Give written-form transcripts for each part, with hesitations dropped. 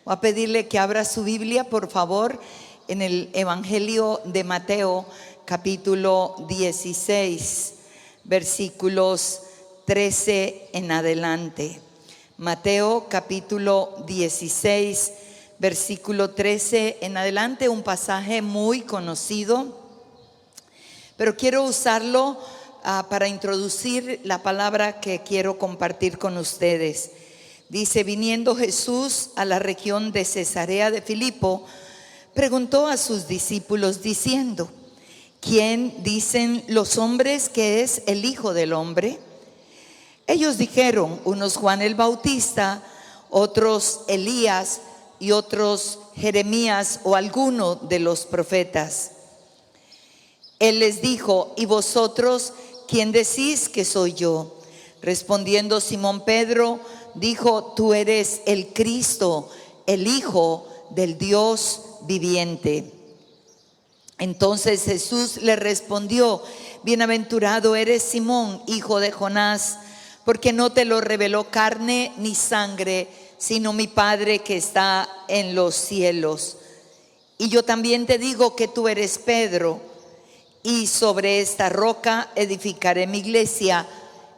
Voy a pedirle que abra su Biblia, por favor, en el Evangelio de Mateo, capítulo 16, versículos 13 en adelante. Mateo, capítulo 16, versículo 13 en adelante, un pasaje muy conocido, pero quiero usarlo para introducir la palabra que quiero compartir con ustedes. Dice: viniendo Jesús a la región de Cesarea de Filipo, preguntó a sus discípulos diciendo: ¿quién dicen los hombres que es el Hijo del Hombre? Ellos dijeron, unos Juan el Bautista, otros Elías y otros Jeremías o alguno de los profetas. Él les dijo: ¿y vosotros quién decís que soy yo? Respondiendo Simón Pedro, dijo: tú eres el Cristo, el Hijo del Dios viviente. Entonces Jesús le respondió: bienaventurado eres Simón, hijo de Jonás, porque no te lo reveló carne ni sangre, sino mi Padre que está en los cielos. Y yo también te digo que tú eres Pedro, y sobre esta roca edificaré mi iglesia,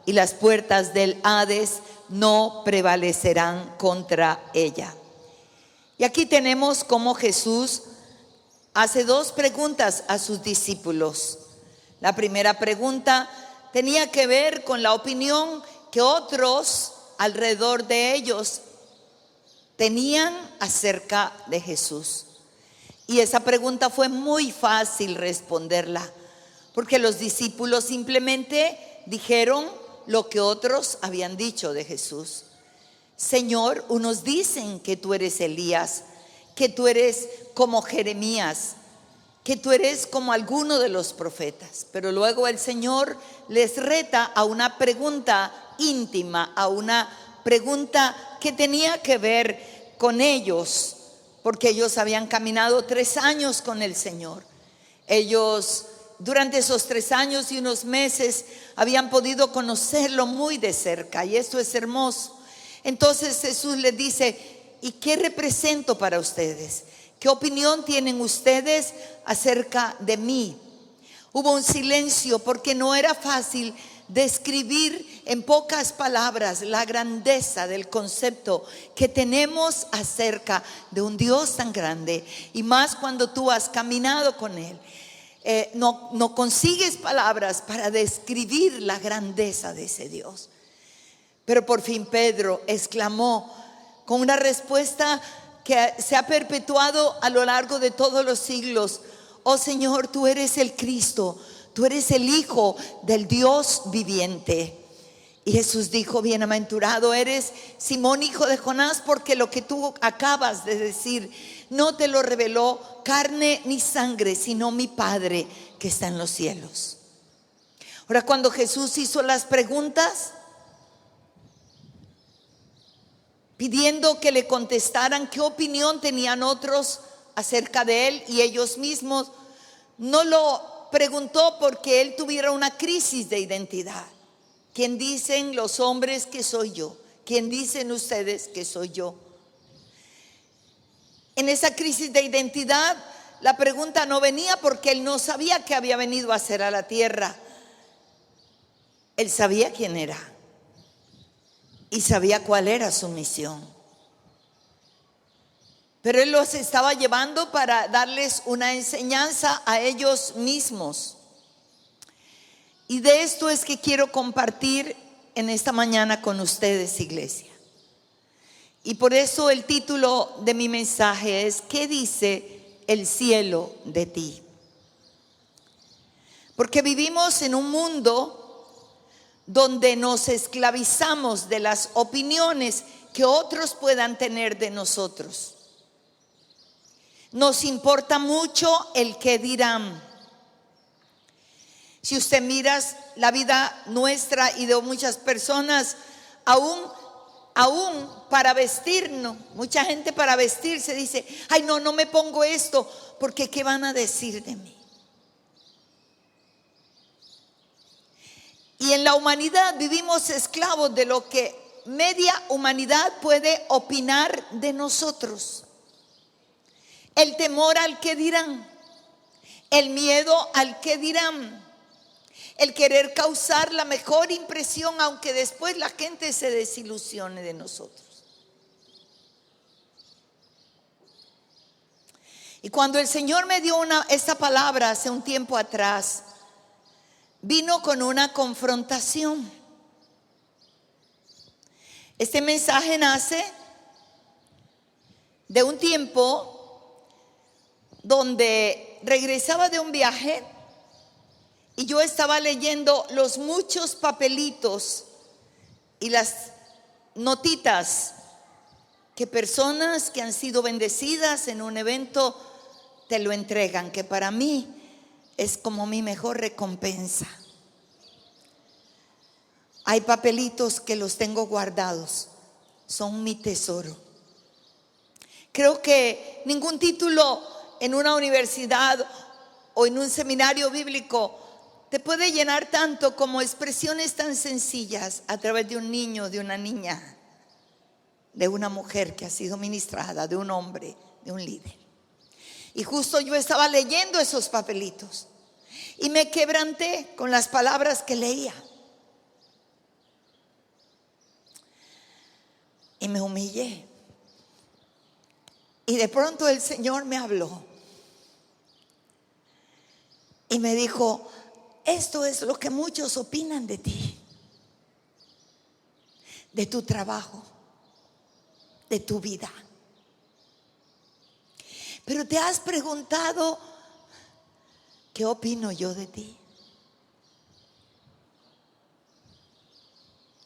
y las puertas del Hades no prevalecerán contra ella. Y aquí tenemos cómo Jesús hace dos preguntas a sus discípulos. La primera pregunta tenía que ver con la opinión que otros alrededor de ellos tenían acerca de Jesús. Y esa pregunta fue muy fácil responderla, porque los discípulos simplemente dijeron lo que otros habían dicho de Jesús. Señor, unos dicen que tú eres Elías, que tú eres como Jeremías, que tú eres como alguno de los profetas. Pero luego el Señor les reta a una pregunta íntima, a una pregunta que tenía que ver con ellos, porque ellos habían caminado 3 años con el Señor. Ellos durante esos 3 años y unos meses habían podido conocerlo muy de cerca, y esto es hermoso. Entonces Jesús les dice: ¿y qué represento para ustedes? ¿Qué opinión tienen ustedes acerca de mí? Hubo un silencio porque no era fácil describir en pocas palabras la grandeza del concepto que tenemos acerca de un Dios tan grande, y más cuando tú has caminado con Él. No consigues palabras para describir la grandeza de ese Dios. Pero por fin Pedro exclamó con una respuesta que se ha perpetuado a lo largo de todos los siglos: oh Señor, tú eres el Cristo, tú eres el Hijo del Dios viviente. Y Jesús dijo: bienaventurado eres Simón, hijo de Jonás, porque lo que tú acabas de decir no te lo reveló carne ni sangre, sino mi Padre que está en los cielos. Ahora, cuando Jesús hizo las preguntas pidiendo que le contestaran qué opinión tenían otros acerca de él y ellos mismos, no lo preguntó porque él tuviera una crisis de identidad. ¿Quién dicen los hombres que soy yo? ¿Quién dicen ustedes que soy yo? En esa crisis de identidad, la pregunta no venía porque él no sabía qué había venido a hacer a la tierra. Él sabía quién era y sabía cuál era su misión. Pero él los estaba llevando para darles una enseñanza a ellos mismos. Y de esto es que quiero compartir en esta mañana con ustedes, iglesia. Y por eso el título de mi mensaje es: ¿qué dice el cielo de ti? Porque vivimos en un mundo donde nos esclavizamos de las opiniones que otros puedan tener de nosotros. Nos importa mucho el qué dirán. Si usted mira la vida nuestra y de muchas personas, aún para vestirnos, mucha gente para vestirse dice: ay, no me pongo esto porque ¿qué van a decir de mí? Y en la humanidad vivimos esclavos de lo que media humanidad puede opinar de nosotros. El temor al que dirán, el miedo al que dirán, el querer causar la mejor impresión, aunque después la gente se desilusione de nosotros. Y cuando el Señor me dio esta palabra hace un tiempo atrás, vino con una confrontación. Este mensaje nace de un tiempo donde regresaba de un viaje y yo estaba leyendo los muchos papelitos y las notitas que personas que han sido bendecidas en un evento te lo entregan, que para mí es como mi mejor recompensa. Hay papelitos que los tengo guardados, son mi tesoro. Creo que ningún título en una universidad o en un seminario bíblico te puede llenar tanto como expresiones tan sencillas a través de un niño, de una niña, de una mujer que ha sido ministrada, de un hombre, de un líder. Y justo yo estaba leyendo esos papelitos y me quebranté con las palabras que leía. Y me humillé. Y de pronto el Señor me habló y me dijo: esto es lo que muchos opinan de ti, de tu trabajo, de tu vida. Pero ¿te has preguntado qué opino yo de ti?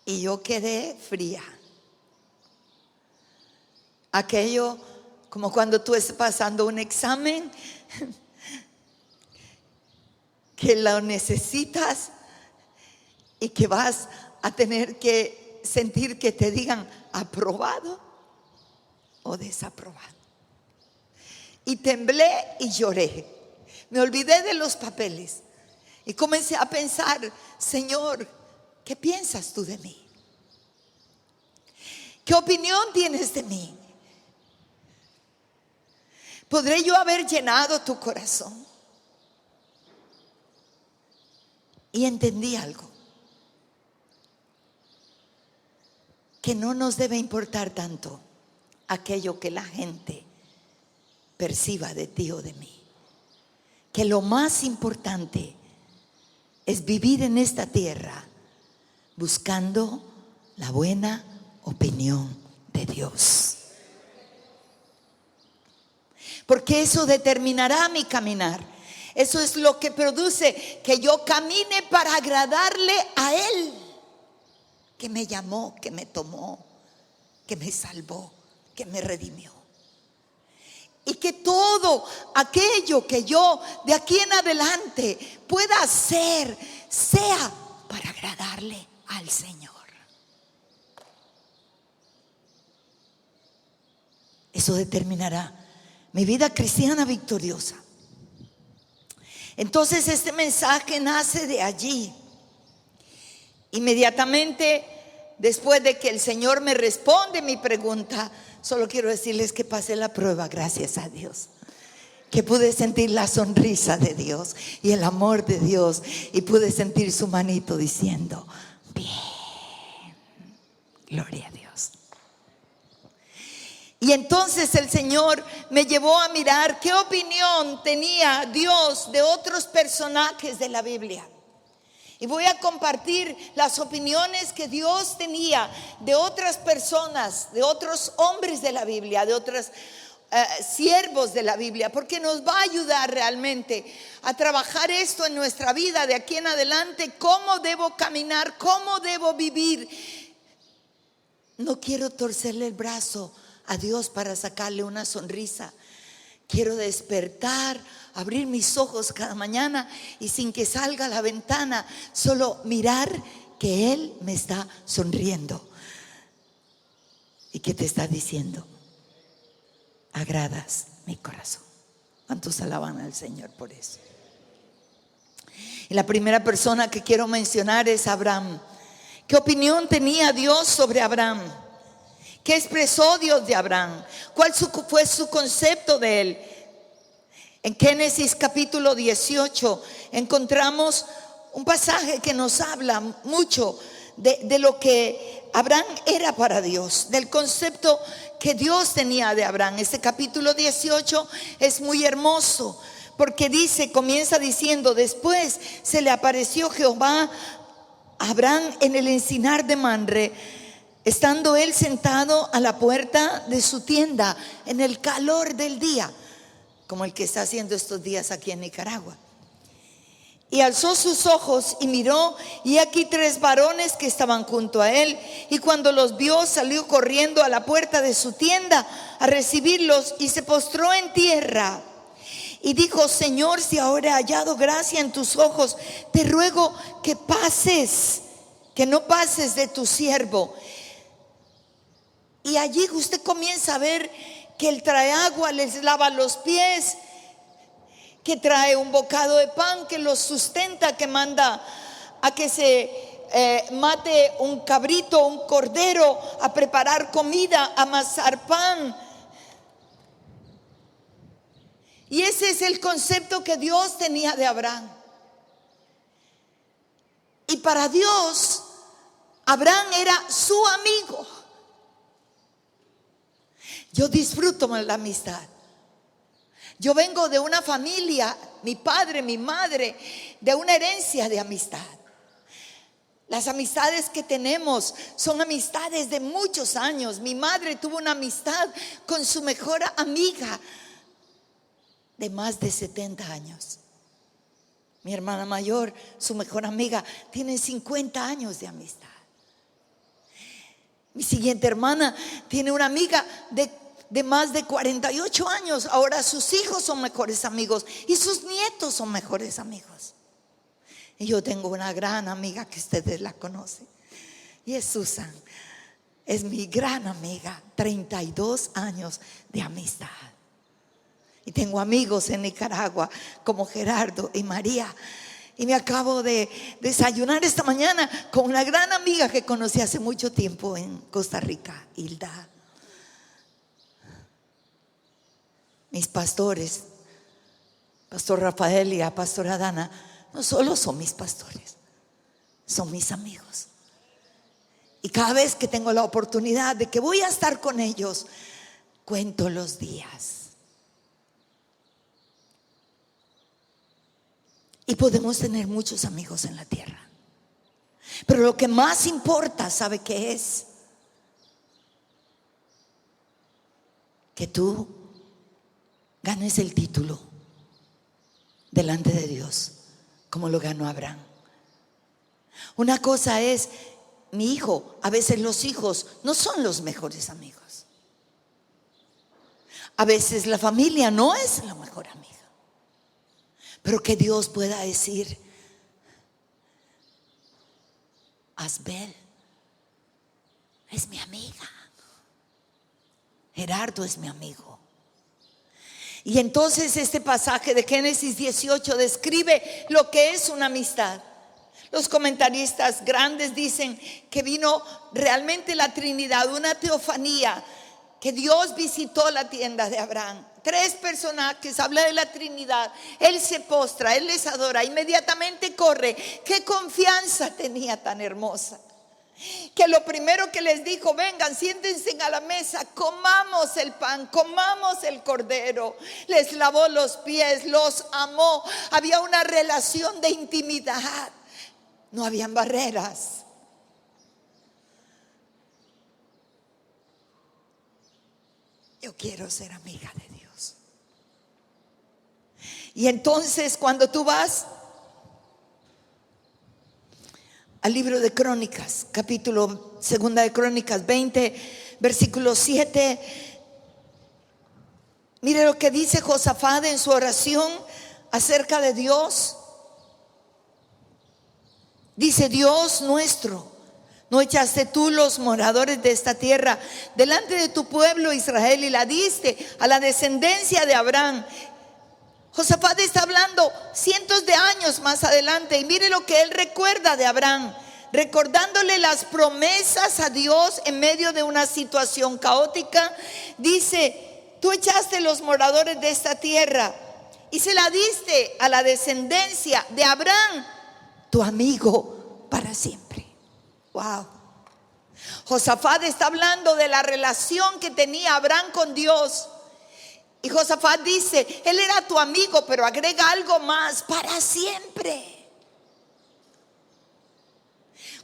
Y yo quedé fría. Aquello como cuando tú estás pasando un examen que lo necesitas y que vas a tener que sentir que te digan aprobado o desaprobado. Y temblé y lloré. Me olvidé de los papeles y comencé a pensar: Señor, ¿qué piensas tú de mí? ¿Qué opinión tienes de mí? ¿Podré yo haber llenado tu corazón? Y entendí algo: que no nos debe importar tanto aquello que la gente perciba de ti o de mí. Que lo más importante es vivir en esta tierra buscando la buena opinión de Dios. Porque eso determinará mi caminar. Eso es lo que produce que yo camine para agradarle a Él, que me llamó, que me tomó, que me salvó, que me redimió. Y que todo aquello que yo de aquí en adelante pueda hacer sea para agradarle al Señor. Eso determinará mi vida cristiana victoriosa. Entonces este mensaje nace de allí. Inmediatamente después de que el Señor me responde mi pregunta, solo quiero decirles que pasé la prueba, gracias a Dios. Que pude sentir la sonrisa de Dios y el amor de Dios. Y pude sentir su manito diciendo: bien, gloria a Dios. Y entonces el Señor me llevó a mirar qué opinión tenía Dios de otros personajes de la Biblia. Y voy a compartir las opiniones que Dios tenía de otras personas, de otros hombres de la Biblia, de otros siervos de la Biblia, porque nos va a ayudar realmente a trabajar esto en nuestra vida de aquí en adelante. Cómo debo caminar, cómo debo vivir. No quiero torcerle el brazo a Dios para sacarle una sonrisa. Quiero despertar, abrir mis ojos cada mañana y sin que salga a la ventana, solo mirar que Él me está sonriendo y que te está diciendo: agradas mi corazón. ¿Cuántos alaban al Señor por eso? Y la primera persona que quiero mencionar es Abraham, ¿Qué opinión tenía Dios sobre Abraham? ¿Qué expresó Dios de Abraham? ¿Cuál fue su concepto de él? En Génesis capítulo 18 encontramos un pasaje que nos habla mucho de lo que Abraham era para Dios, del concepto que Dios tenía de Abraham. Este capítulo 18 es muy hermoso porque comienza diciendo: después se le apareció Jehová a Abraham en el encinar de Mamre, estando él sentado a la puerta de su tienda en el calor del día, como el que está haciendo estos días aquí en Nicaragua. Y alzó sus ojos y miró, y aquí 3 varones que estaban junto a él. Y cuando los vio, salió corriendo a la puerta de su tienda a recibirlos y se postró en tierra. Y dijo: Señor, si ahora he hallado gracia en tus ojos, te ruego que pases, que no pases de tu siervo. Y allí usted comienza a ver que él trae agua, les lava los pies, que trae un bocado de pan, que los sustenta, que manda a que se mate un cabrito, un cordero, a preparar comida, a amasar pan. Y ese es el concepto que Dios tenía de Abraham. Y para Dios, Abraham era su amigo. Yo disfruto la amistad. Yo vengo de una familia, mi padre, mi madre, de una herencia de amistad. Las amistades que tenemos son amistades de muchos años. Mi madre tuvo una amistad con su mejor amiga de más de 70 años. Mi hermana mayor, su mejor amiga, tiene 50 años de amistad. Mi siguiente hermana tiene una amiga de más de 48 años. Ahora sus hijos son mejores amigos y sus nietos son mejores amigos. Y yo tengo una gran amiga que ustedes la conocen, y es Susan. Es mi gran amiga, 32 años de amistad. Y tengo amigos en Nicaragua como Gerardo y María. Y me acabo de desayunar esta mañana con una gran amiga que conocí hace mucho tiempo en Costa Rica, Hilda. Mis pastores, Pastor Rafael y a Pastora Dana, no solo son mis pastores, son mis amigos. Y cada vez que tengo la oportunidad de que voy a estar con ellos, cuento los días. Y podemos tener muchos amigos en la tierra, pero lo que más importa, ¿sabe qué es? Que tú ganes el título delante de Dios, como lo ganó Abraham. Una cosa es mi hijo. A veces los hijos no son los mejores amigos. A veces la familia no es la mejor amiga. Pero que Dios pueda decir: Asbel es mi amiga, Gerardo es mi amigo. Y entonces este pasaje de Génesis 18 describe lo que es una amistad. Los comentaristas grandes dicen que vino realmente la Trinidad, una teofanía, que Dios visitó la tienda de Abraham. 3 personajes, habla de la Trinidad. Él se postra, él les adora, inmediatamente corre. Qué confianza tenía tan hermosa, que lo primero que les dijo: vengan, siéntense a la mesa, comamos el pan, comamos el cordero. Les lavó los pies, los amó. Había una relación de intimidad, no habían barreras. Yo quiero ser amiga de Dios. Y entonces cuando tú vas al libro de Crónicas, capítulo 2 de Crónicas 20, versículo 7, mire lo que dice Josafat en su oración acerca de Dios. Dice: Dios nuestro, ¿no echaste tú los moradores de esta tierra delante de tu pueblo Israel y la diste a la descendencia de Abraham? Josafat está hablando cientos de años más adelante, y mire lo que él recuerda de Abraham. recordándole las promesas a Dios en medio de una situación caótica, dice: tú echaste los moradores de esta tierra y se la diste a la descendencia de Abraham, tu amigo, para siempre. Wow. Josafat está hablando de la relación que tenía Abraham con Dios. Y Josafat dice: él era tu amigo, pero agrega algo más: para siempre.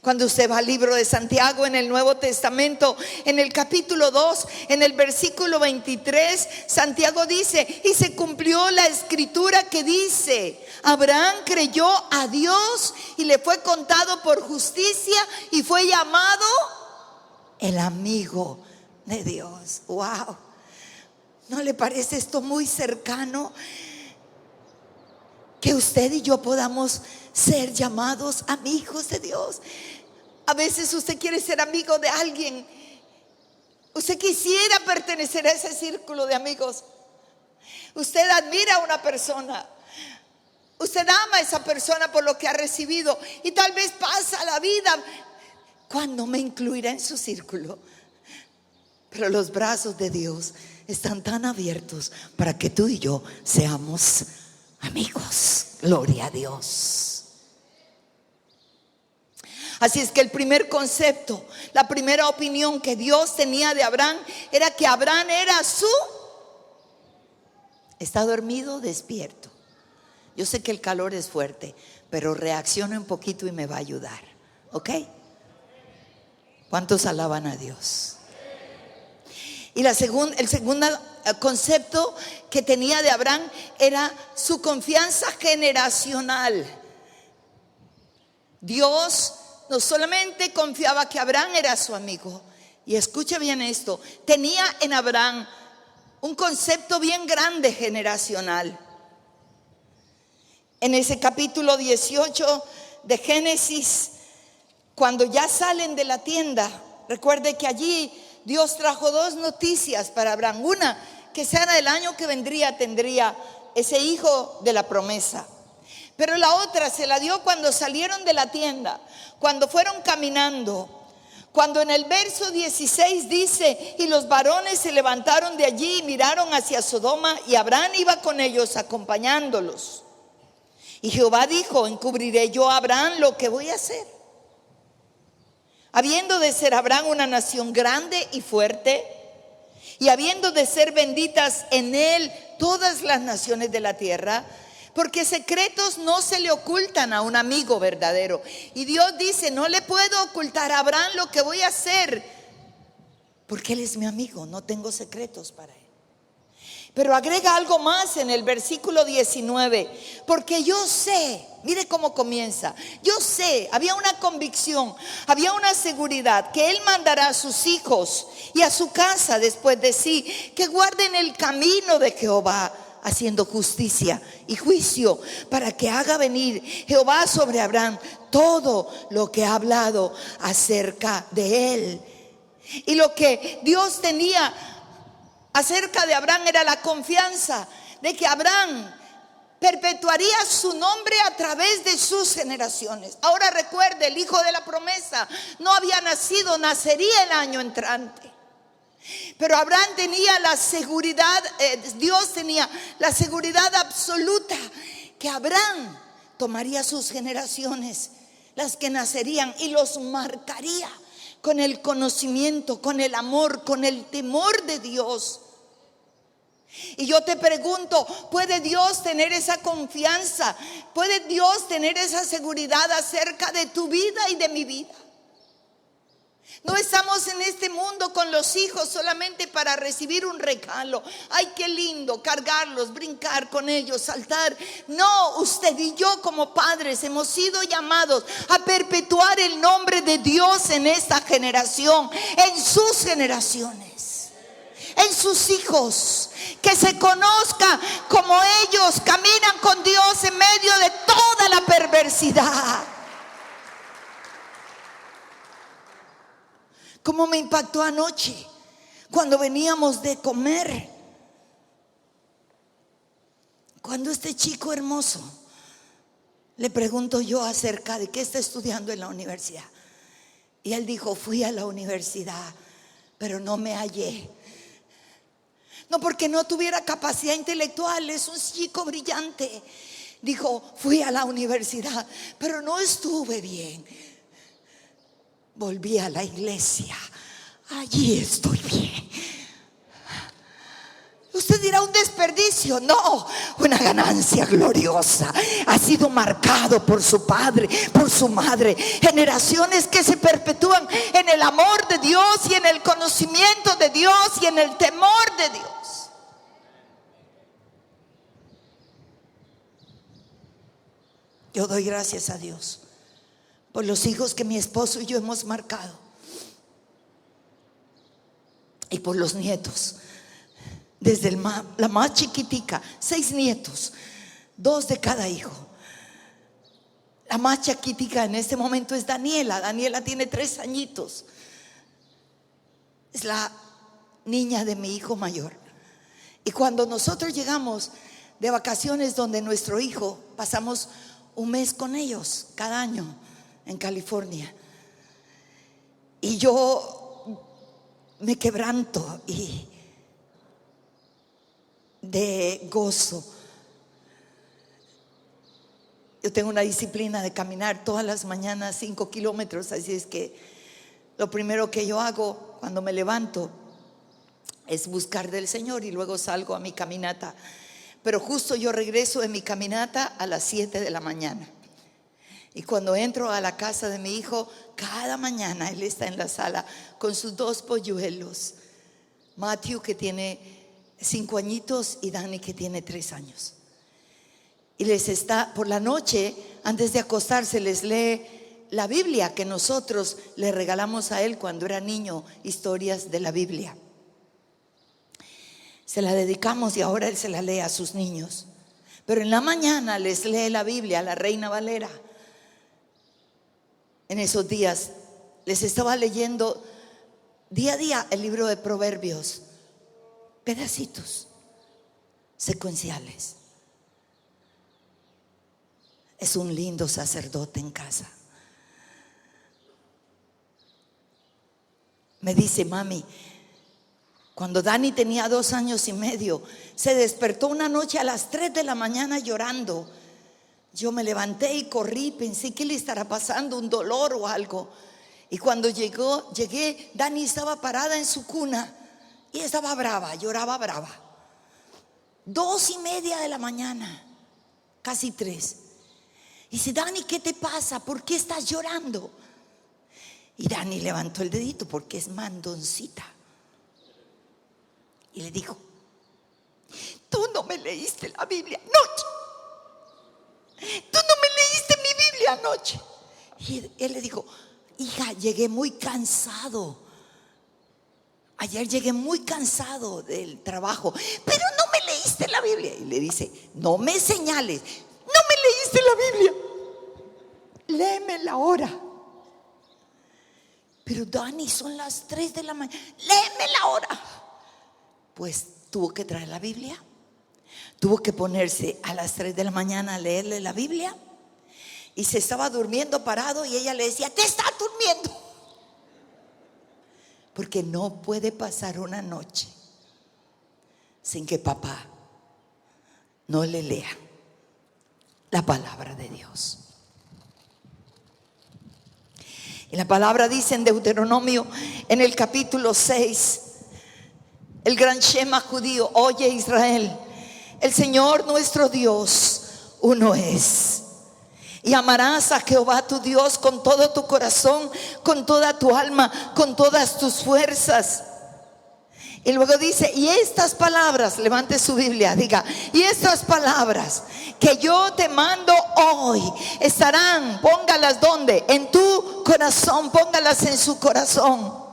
Cuando usted va al libro de Santiago en el Nuevo Testamento, en el capítulo 2, en el versículo 23, Santiago dice: y se cumplió la escritura que dice: Abraham creyó a Dios y le fue contado por justicia y fue llamado el amigo de Dios. Wow. ¿No le parece esto muy cercano? Que usted y yo podamos ser llamados amigos de Dios. A veces usted quiere ser amigo de alguien. Usted quisiera pertenecer a ese círculo de amigos. Usted admira a una persona. Usted ama a esa persona por lo que ha recibido. Y tal vez pasa la vida: ¿cuándo me incluirá en su círculo? Pero los brazos de Dios están tan abiertos para que tú y yo seamos amigos. Gloria a Dios. Así es que el primer concepto, la primera opinión que Dios tenía de Abraham era que Abraham era su... ¿Está dormido? Despierto. Yo sé que el calor es fuerte, pero reaccione un poquito y me va a ayudar. ¿Ok? ¿Cuántos alaban a Dios? Y el segundo concepto que tenía de Abraham era su confianza generacional. Dios no solamente confiaba que Abraham era su amigo, y escuche bien esto, tenía en Abraham un concepto bien grande generacional. En ese capítulo 18 de Génesis, cuando ya salen de la tienda, recuerde que allí Dios trajo dos noticias para Abraham. Una, que Sara el año que vendría tendría ese hijo de la promesa. Pero la otra se la dio cuando salieron de la tienda, cuando fueron caminando. Cuando en el verso 16 dice: y los varones se levantaron de allí y miraron hacia Sodoma, y Abraham iba con ellos acompañándolos. Y Jehová dijo: encubriré yo a Abraham lo que voy a hacer, habiendo de ser Abraham una nación grande y fuerte, y habiendo de ser benditas en él todas las naciones de la tierra, porque secretos no se le ocultan a un amigo verdadero. Y Dios dice: no le puedo ocultar a Abraham lo que voy a hacer, porque él es mi amigo, no tengo secretos para él. Pero agrega algo más en el versículo 19: porque yo sé, mire cómo comienza, yo sé, había una convicción, había una seguridad, que él mandará a sus hijos y a su casa después de sí, que guarden el camino de Jehová, haciendo justicia y juicio, para que haga venir Jehová sobre Abraham todo lo que ha hablado acerca de él. Y lo que Dios tenía acerca de Abraham era la confianza de que Abraham perpetuaría su nombre a través de sus generaciones. Ahora recuerde, el hijo de la promesa no había nacido, nacería el año entrante. Pero Abraham tenía la seguridad, Dios tenía la seguridad absoluta que Abraham tomaría sus generaciones, las que nacerían, y los marcaría con el conocimiento, con el amor, con el temor de Dios. Y yo te pregunto, ¿puede Dios tener esa confianza? ¿Puede Dios tener esa seguridad acerca de tu vida y de mi vida? No estamos en este mundo con los hijos solamente para recibir un regalo. Ay, qué lindo cargarlos, brincar con ellos, saltar. No, usted y yo como padres hemos sido llamados a perpetuar el nombre de Dios en esta generación, en sus generaciones, en sus hijos. Que se conozca como ellos caminan con Dios en medio de toda la perversidad. ¿Cómo me impactó anoche cuando veníamos de comer? Cuando este chico hermoso, le pregunto yo acerca de qué está estudiando en la universidad. Y él dijo: fui a la universidad, pero no me hallé. No porque no tuviera capacidad intelectual, es un chico brillante. Dijo: fui a la universidad, pero no estuve bien. Volví a la iglesia, allí estoy bien. Usted dirá: un desperdicio. No, una ganancia gloriosa. Ha sido marcado por su padre, por su madre. Generaciones que se perpetúan en el amor de Dios y en el conocimiento de Dios y en el temor de Dios. Yo doy gracias a Dios por los hijos que mi esposo y yo hemos marcado, y por los nietos. Desde la más chiquitica, 6 nietos, 2 de cada hijo. La más chiquitica en este momento es Daniela. Daniela tiene 3 añitos. Es la niña de mi hijo mayor. Y cuando nosotros llegamos de vacaciones donde nuestro hijo, pasamos un mes con ellos cada año en California. Y yo me quebranto y de gozo. Yo tengo una disciplina de caminar todas las mañanas 5 kilómetros, así es que lo primero que yo hago cuando me levanto es buscar del Señor y luego salgo a mi caminata. Pero justo yo regreso de mi caminata a las 7 de la mañana. Y cuando entro a la casa de mi hijo, cada mañana él está en la sala con sus 2 polluelos. Matthew, que tiene 5 añitos, y Dani, que tiene 3 años. Y les está, por la noche, antes de acostarse, les lee la Biblia que nosotros le regalamos a él cuando era niño, historias de la Biblia. Se la dedicamos y ahora él se la lee a sus niños. Pero en la mañana les lee la Biblia, la Reina Valera. En esos días les estaba leyendo día a día el libro de Proverbios, pedacitos secuenciales. Es un lindo sacerdote en casa. Me dice: mami, cuando Dani tenía 2 años y medio, se despertó una noche a las 3 de la mañana llorando. Yo me levanté y corrí, pensé que le estará pasando un dolor o algo. Y cuando llegué, Dani estaba parada en su cuna y estaba brava, lloraba brava. 2:30 de la mañana, casi 3. Y dice: Dani, ¿qué te pasa? ¿Por qué estás llorando? Y Dani levantó el dedito porque es mandoncita. Y le dijo: tú no me leíste la Biblia anoche. Tú no me leíste mi Biblia anoche. Y él le dijo: hija, llegué muy cansado. Ayer llegué muy cansado del trabajo, pero no me leíste la Biblia. Y le dice: no me señales, no me leíste la Biblia, léemela ahora. Pero Dani, son las 3 de la mañana, léemela ahora. Pues tuvo que traer la Biblia, tuvo que ponerse a las 3 de la mañana a leerle la Biblia. Y se estaba durmiendo parado y ella le decía: te estás durmiendo. Porque no puede pasar una noche sin que papá no le lea la palabra de Dios. Y la palabra dice en Deuteronomio, en el capítulo 6, el gran Shema judío: oye Israel, el Señor nuestro Dios uno es. Y amarás a Jehová tu Dios con todo tu corazón, con toda tu alma, con todas tus fuerzas. Y luego dice: y estas palabras, levante su Biblia, diga: y estas palabras que yo te mando hoy estarán, póngalas ¿dónde? En tu corazón, póngalas en su corazón.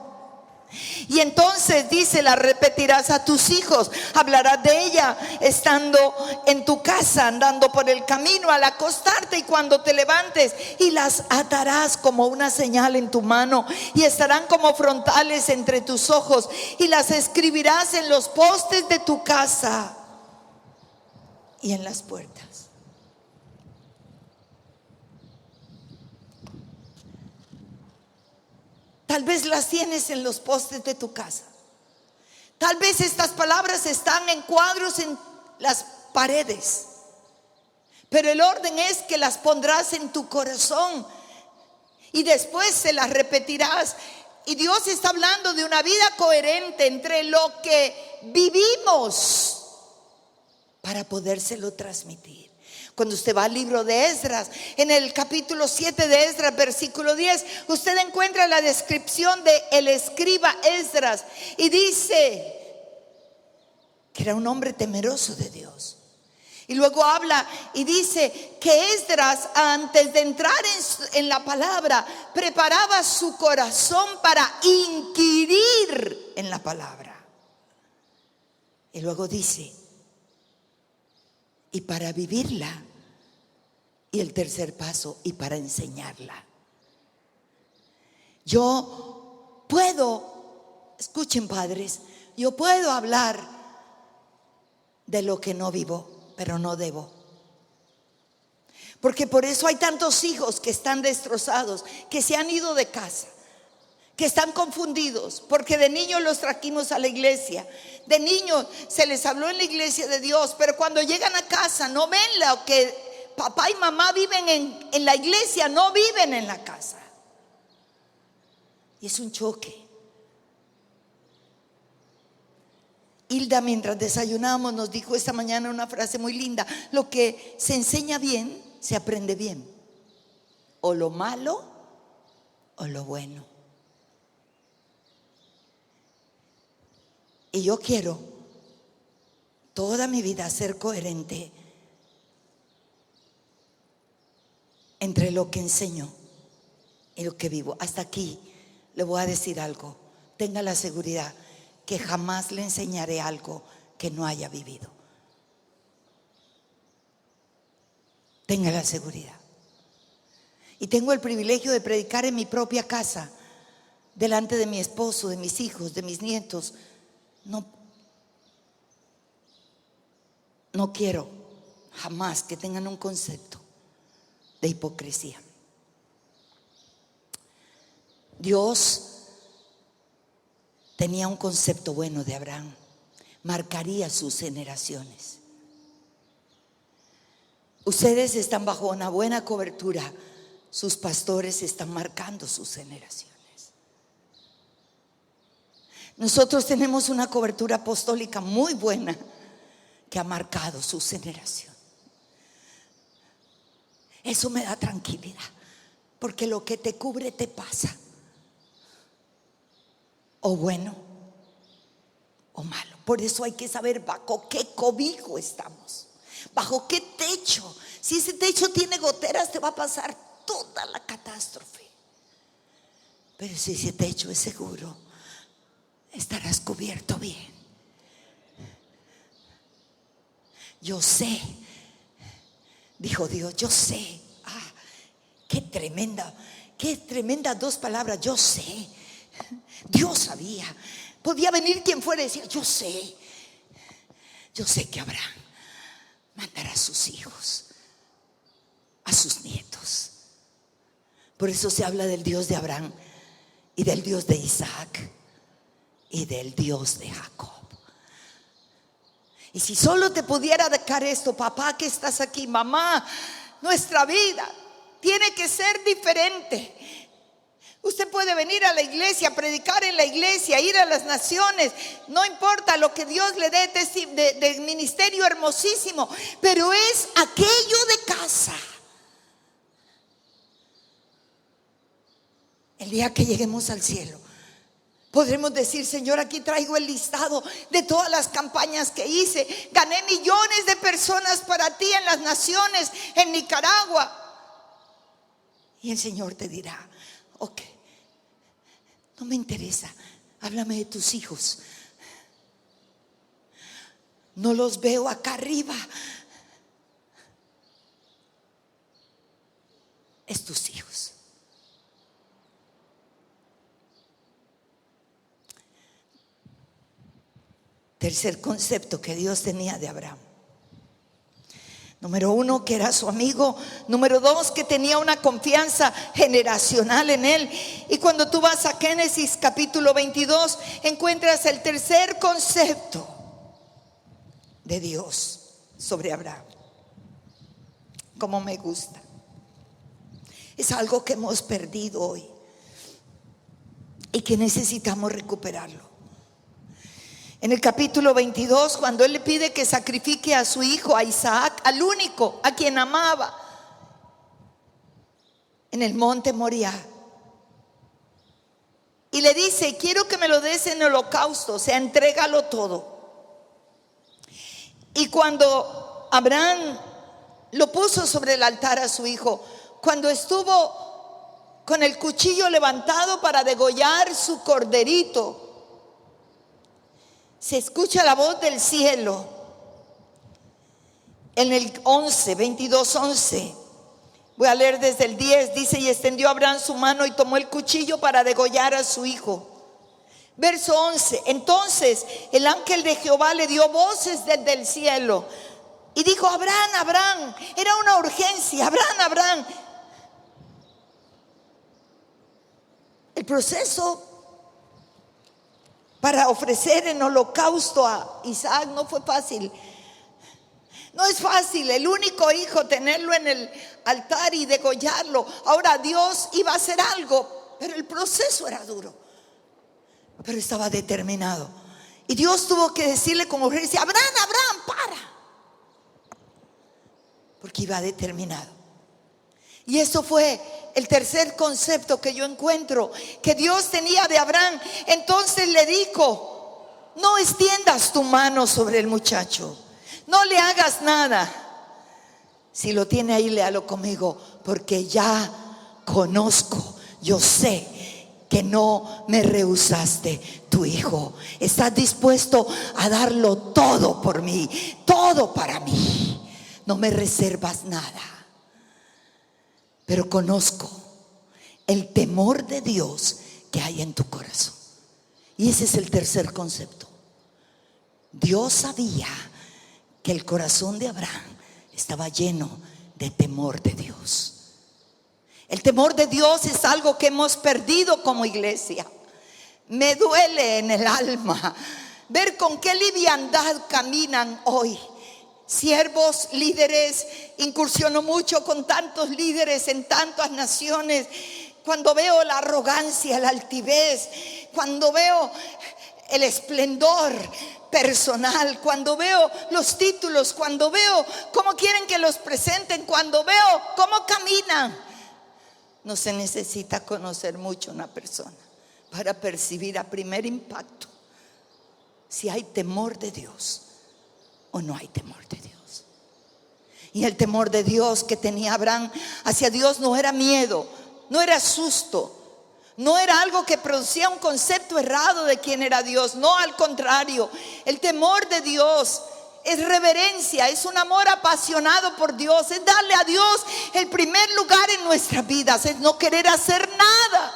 Y entonces dice: la repetirás a tus hijos, hablarás de ella estando en tu casa, andando por el camino, al acostarte y cuando te levantes, y las atarás como una señal en tu mano y estarán como frontales entre tus ojos, y las escribirás en los postes de tu casa y en las puertas. Tal vez las tienes en los postes de tu casa. Tal vez estas palabras están en cuadros en las paredes. Pero el orden es que las pondrás en tu corazón y después se las repetirás. Y Dios está hablando de una vida coherente entre lo que vivimos para podérselo transmitir. Cuando usted va al libro de Esdras, en el capítulo 7 de Esdras, versículo 10, usted encuentra la descripción de el escriba Esdras y dice que era un hombre temeroso de Dios. Y luego habla y dice que Esdras, antes de entrar en la palabra, preparaba su corazón para inquirir en la palabra. Y luego dice, y para vivirla. Y el tercer paso, y para enseñarla. Yo puedo, escuchen padres, yo puedo hablar de lo que no vivo, pero no debo. Porque por eso hay tantos hijos que están destrozados, que se han ido de casa, que están confundidos, porque de niños los trajimos a la iglesia. De niños se les habló en la iglesia de Dios, pero cuando llegan a casa no ven lo que papá y mamá viven en la iglesia, no viven en la casa. Y es un choque. Hilda, mientras desayunábamos, nos dijo esta mañana una frase muy linda: lo que se enseña bien, se aprende bien. O lo malo o lo bueno. Y yo quiero toda mi vida ser coherente entre lo que enseño y lo que vivo. Hasta aquí le voy a decir algo. Tenga la seguridad que jamás le enseñaré algo que no haya vivido. Tenga la seguridad. Y tengo el privilegio de predicar en mi propia casa, delante de mi esposo, de mis hijos, de mis nietos. No quiero jamás que tengan un concepto de hipocresía. Dios tenía un concepto bueno de Abraham. Marcaría sus generaciones. Ustedes están bajo una buena cobertura. Sus pastores están marcando sus generaciones. Nosotros tenemos una cobertura apostólica muy buena que ha marcado su generación. Eso me da tranquilidad, porque lo que te cubre te pasa, o bueno o malo. Por eso hay que saber bajo qué cobijo estamos, bajo qué techo. Si ese techo tiene goteras, te va a pasar toda la catástrofe. Pero si ese techo es seguro, estarás cubierto bien. Yo sé, dijo Dios, yo sé. Qué tremenda dos palabras, yo sé. Dios sabía. Podía venir quien fuera y decir, yo sé que Abraham mandará a sus hijos, a sus nietos. Por eso se habla del Dios de Abraham y del Dios de Isaac y del Dios de Jacob. Y si solo te pudiera dejar esto, papá que estás aquí, mamá, nuestra vida tiene que ser diferente. Usted puede venir a la iglesia, predicar en la iglesia, ir a las naciones, no importa lo que Dios le dé de ministerio hermosísimo, pero es aquello de casa. El día que lleguemos al cielo, podremos decir, Señor, aquí traigo el listado de todas las campañas que hice. Gané millones de personas para ti en las naciones, en Nicaragua. Y el Señor te dirá, ok, no me interesa, háblame de tus hijos. No los veo acá arriba. Es tus hijos. Tercer concepto que Dios tenía de Abraham. Número uno, que era su amigo. Número dos, que tenía una confianza generacional en él. Y cuando tú vas a Génesis capítulo 22, encuentras el tercer concepto de Dios sobre Abraham. Como me gusta. Es algo que hemos perdido hoy y que necesitamos recuperarlo. En el capítulo 22, cuando él le pide que sacrifique a su hijo, a Isaac, al único, a quien amaba, en el monte Moriah, y le dice: quiero que me lo des en holocausto, o sea, entrégalo todo. Y cuando Abraham lo puso sobre el altar a su hijo, cuando estuvo con el cuchillo levantado para degollar su corderito, se escucha la voz del cielo. En el 22:11, voy a leer desde el 10, dice: y extendió Abraham su mano y tomó el cuchillo para degollar a su hijo. Verso 11, entonces el ángel de Jehová le dio voces desde el cielo y dijo: Abraham, Abraham. Era una urgencia. Abraham, Abraham. El proceso para ofrecer en holocausto a Isaac no fue fácil. No es fácil el único hijo tenerlo en el altar y degollarlo. Ahora Dios iba a hacer algo, pero el proceso era duro. Pero estaba determinado. Y Dios tuvo que decirle con urgencia: Abraham, Abraham, para. Porque iba determinado. Y eso fue el tercer concepto que yo encuentro que Dios tenía de Abraham. Entonces le dijo: no extiendas tu mano sobre el muchacho, no le hagas nada. Si lo tiene ahí, léalo conmigo. Porque ya conozco, yo sé que no me rehusaste tu hijo. Estás dispuesto a darlo todo por mí, todo para mí. No me reservas nada. Pero conozco el temor de Dios que hay en tu corazón. Y ese es el tercer concepto. Dios sabía que el corazón de Abraham estaba lleno de temor de Dios. El temor de Dios es algo que hemos perdido como iglesia. Me duele en el alma ver con qué liviandad caminan hoy siervos, líderes. Incursiono mucho con tantos líderes en tantas naciones. Cuando veo la arrogancia, la altivez, cuando veo el esplendor personal, cuando veo los títulos, cuando veo cómo quieren que los presenten, cuando veo cómo caminan. No se necesita conocer mucho una persona para percibir a primer impacto si hay temor de Dios o no hay temor de Dios. Y el temor de Dios que tenía Abraham hacia Dios no era miedo, no era susto, no era algo que producía un concepto errado de quién era Dios. No, al contrario, el temor de Dios es reverencia, es un amor apasionado por Dios, es darle a Dios el primer lugar en nuestras vidas, es no querer hacer nada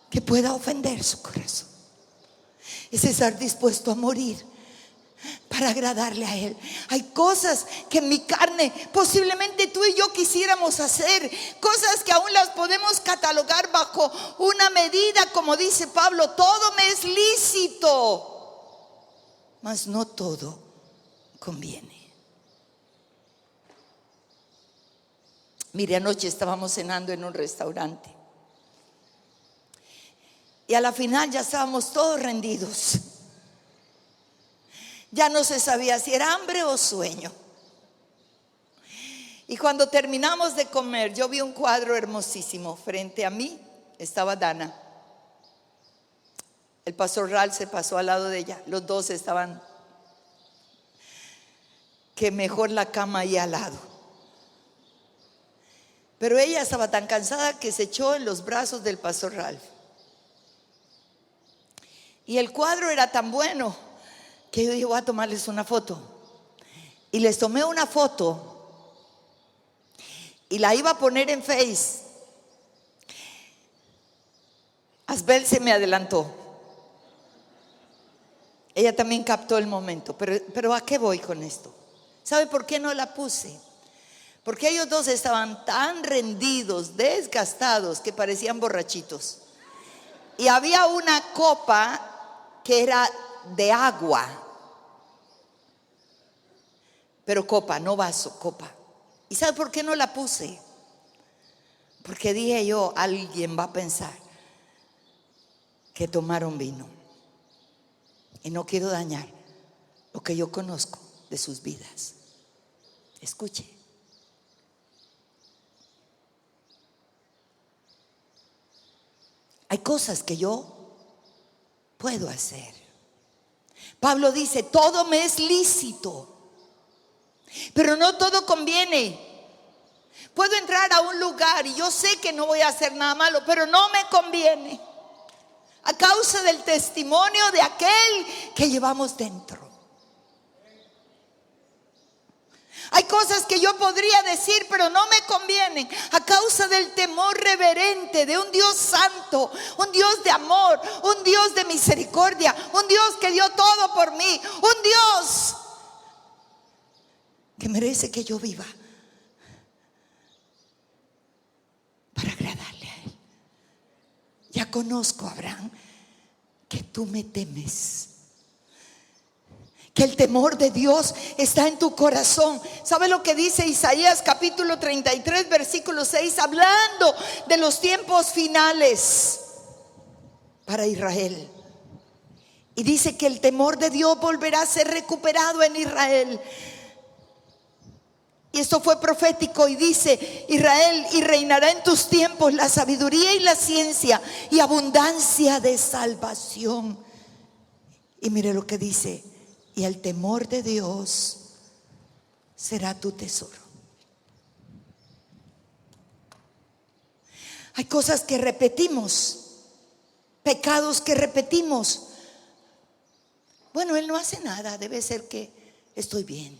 que pueda ofender su corazón, es estar dispuesto a morir para agradarle a Él. Hay cosas que en mi carne posiblemente tú y yo quisiéramos hacer, cosas que aún las podemos catalogar bajo una medida, como dice Pablo: todo me es lícito, mas no todo conviene. Mire, anoche estábamos cenando en un restaurante y a la final ya estábamos todos rendidos. Ya no se sabía si era hambre o sueño. Y cuando terminamos de comer, yo vi un cuadro hermosísimo. Frente a mí estaba Dana. El pastor Ral se pasó al lado de ella. Los dos estaban, que mejor la cama ahí al lado. Pero ella estaba tan cansada que se echó en los brazos del pastor Ralph. Y el cuadro era tan bueno que yo dije: voy a tomarles una foto. Y les tomé una foto y la iba a poner en Face. Asbel se me adelantó. Ella también captó el momento. Pero ¿a qué voy con esto? ¿Sabe por qué no la puse? Porque ellos dos estaban tan rendidos, desgastados, que parecían borrachitos. Y había una copa que era de agua. Pero copa, no vaso, copa. ¿Y sabe por qué no la puse? Porque dije yo, alguien va a pensar que tomaron vino. Y no quiero dañar lo que yo conozco de sus vidas. Escuche. Hay cosas que yo puedo hacer. Pablo dice, todo me es lícito, pero no todo conviene. Puedo entrar a un lugar y yo sé que no voy a hacer nada malo, pero no me conviene, a causa del testimonio de aquel que llevamos dentro. Hay cosas que yo podría decir, pero no me convienen, a causa del temor reverente de un Dios santo, un Dios de amor, un Dios de misericordia, un Dios que dio todo por mí, un Dios que merece que yo viva para agradarle a Él. Ya conozco, Abraham, que tú me temes, que el temor de Dios está en tu corazón. ¿Sabe lo que dice Isaías capítulo 33 versículo 6? Hablando de los tiempos finales para Israel. Y dice que el temor de Dios volverá a ser recuperado en Israel. Y esto fue profético y dice, Israel, y reinará en tus tiempos la sabiduría y la ciencia y abundancia de salvación. Y mire lo que dice, y el temor de Dios será tu tesoro. Hay cosas que repetimos, pecados que repetimos. Bueno, Él no hace nada, debe ser que estoy bien.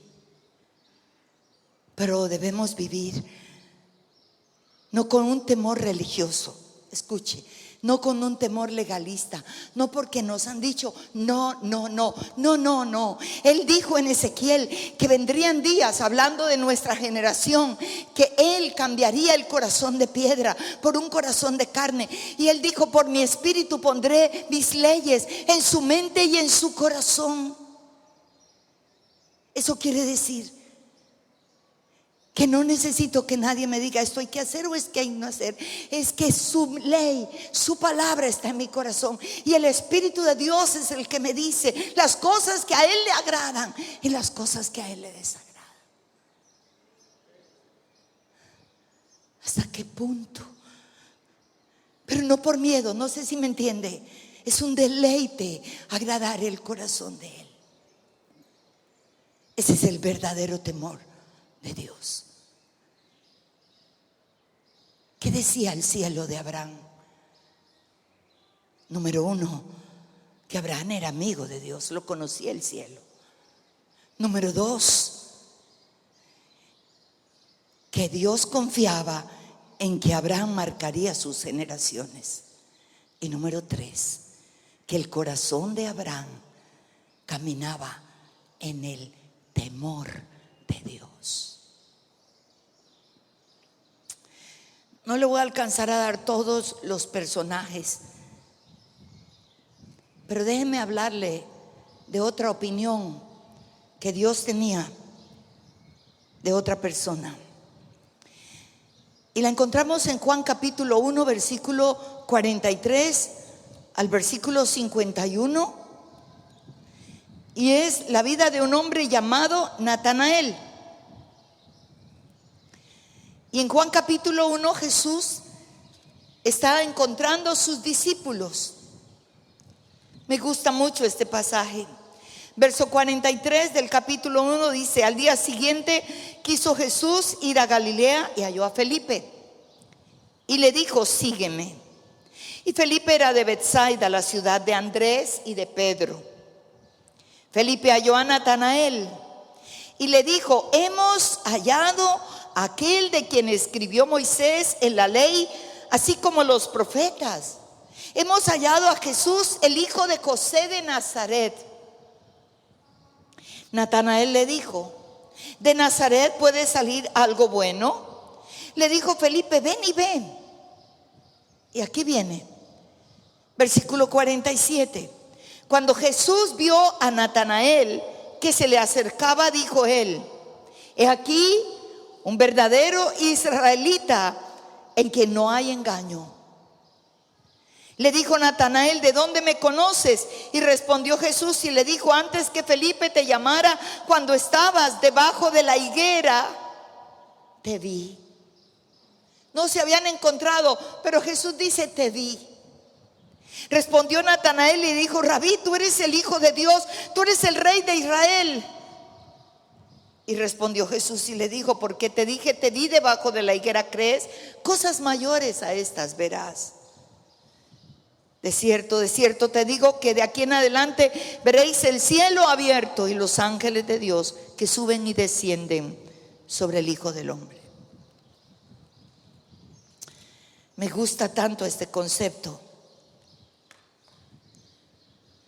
Pero debemos vivir no con un temor religioso, escuche, no con un temor legalista, no porque nos han dicho no. Él dijo en Ezequiel que vendrían días, hablando de nuestra generación, que Él cambiaría el corazón de piedra por un corazón de carne. Y Él dijo, por mi espíritu pondré mis leyes en su mente y en su corazón. Eso quiere decir que no necesito que nadie me diga esto hay que hacer o es que hay no hacer. Es que su ley, su palabra está en mi corazón. Y el Espíritu de Dios es el que me dice las cosas que a Él le agradan y las cosas que a Él le desagradan. ¿Hasta qué punto? Pero no por miedo, no sé si me entiende. Es un deleite agradar el corazón de Él. Ese es el verdadero temor de Dios. ¿Qué decía el cielo de Abraham? Número uno, que Abraham era amigo de Dios, lo conocía el cielo. Número dos, que Dios confiaba en que Abraham marcaría sus generaciones. Y número tres, que el corazón de Abraham caminaba en el temor de Dios. No le voy a alcanzar a dar todos los personajes, pero déjeme hablarle de otra opinión que Dios tenía de otra persona. Y la encontramos en Juan capítulo 1, versículo 43 al versículo 51. Y es la vida de un hombre llamado Natanael. Y en Juan capítulo 1 Jesús está encontrando sus discípulos. Me gusta mucho este pasaje. Verso 43 del capítulo 1 dice: al día siguiente quiso Jesús ir a Galilea y halló a Felipe y le dijo: sígueme. Y Felipe era de Betsaida, la ciudad de Andrés y de Pedro. Felipe halló a Natanael y le dijo: hemos hallado a aquel de quien escribió Moisés en la ley, así como los profetas. Hemos hallado a Jesús, el hijo de José de Nazaret. Natanael le dijo: ¿De Nazaret puede salir algo bueno? Le dijo Felipe: ven y ven. Y aquí viene, versículo 47. Cuando Jesús vio a Natanael que se le acercaba, dijo él: he aquí un verdadero israelita en quien no hay engaño. Le dijo Natanael: ¿de dónde me conoces? Y respondió Jesús y le dijo: antes que Felipe te llamara, cuando estabas debajo de la higuera, te vi. No se habían encontrado, pero Jesús dice: te vi. Respondió Natanael y dijo: Rabí, tú eres el Hijo de Dios, tú eres el Rey de Israel. Y respondió Jesús y le dijo: porque te dije, te vi debajo de la higuera, ¿crees? Cosas mayores a estas verás. De cierto te digo que de aquí en adelante veréis el cielo abierto y los ángeles de Dios que suben y descienden sobre el Hijo del Hombre. Me gusta tanto este concepto.